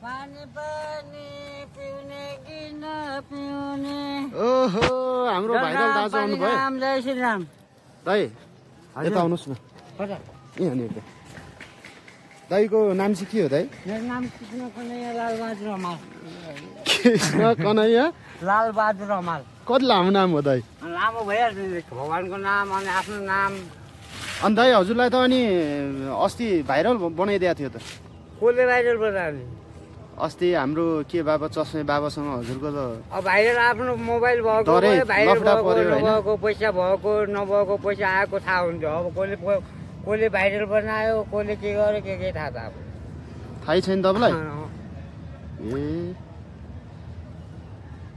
पानी पानी पिउने कि नपिउने। ओहो हाम्रो भाइरल दाजु आउनु भयो। जय श्री राम। दाइ यता आउनुहोस् न। यहाँनिर दाइको नाम चाहिँ के हो दाइ? मेरो नाम कृष्ण कन्हैया लालबहादुर रमाल। कृष्ण कन्हैया लालबहादुर रमाल। कति लामो नाम हो दाइ? लामो भइहाल्छ, भगवानको नाम अनि आफ्नो नाम। अनि दाइ हजुरलाई त अनि अस्ति भाइरल बनाइदिएको थियो त। कसले भाइरल बनाउने? अस्ति हाम्रो के बाबा चस्मे बाबासँग हजुरको त अब भाइरल आफ्नो मोबाइल भएको भाइरल भएको पैसा भएको नभएको पैसा आएको थाहा हुन्छ। अब कसले भाइरल बनायो कसले के गर्यो के थाहा छ अब थाहै छैन तपाईँलाई? ए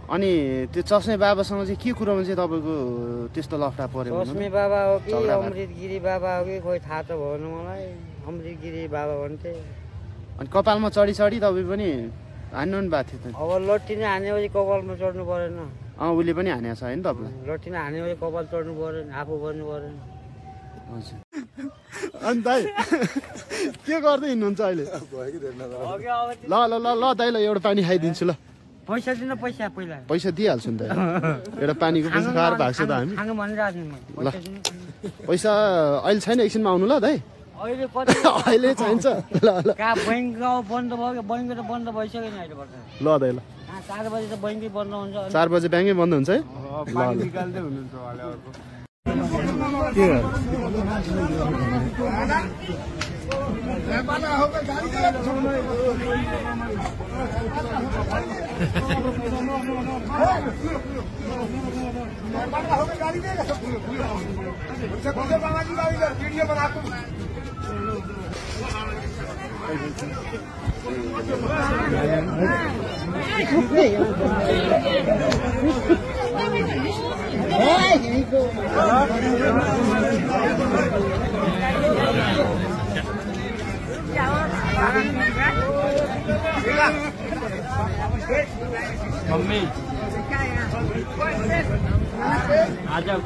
अनि त्यो चस्मे बाबासँग चाहिँ के कुरोमा चाहिँ तपाईँको त्यस्तो लफडा पर्यो? चस्मे बाबा हो कि अमृत गिरी बाबा हो कि खोइ थाहा त भएन मलाई। अमृत गिरी बाबा भन्थे। अनि कपालमा चढी तपाईँ पनि हान्नु नि भएको थियो त। अब लट्ठी नै हानेपछि कपालमा चढ्नु परेन? उसले पनि हानेको छ होइन तपाईँलाई? लट्ठी नै हानेपछि कपाल चढ्नु परेन, आफू गर्नु परेन। हजुर। अनि दाइ के गर्दै हिँड्नुहुन्छ अहिले? ल ल ल ल दाइ ल एउटा पानी खाइदिन्छु ल। पैसा दिन पैसा पहिला। पैसा दिइहाल्छु नि दाइ। एउटा पानीको पैसा खाएर भएको छ त हामी। ल पैसा अहिले छैन, एकछिनमा आउनु ल दाइ। अहिले चाहिन्छ? ल ल बैंक बन्द भयो, बैंक त बन्द भइसक्यो नि अहिले पर्छ। ल दाइ ल 4 बजे त बैंकै बन्द हुन्छ। 4 बजे बैंकै बन्द हुन्छ है? पानी निकाल्दै हुनुहुन्छ होला अर्को। के मम्मी आ जाओ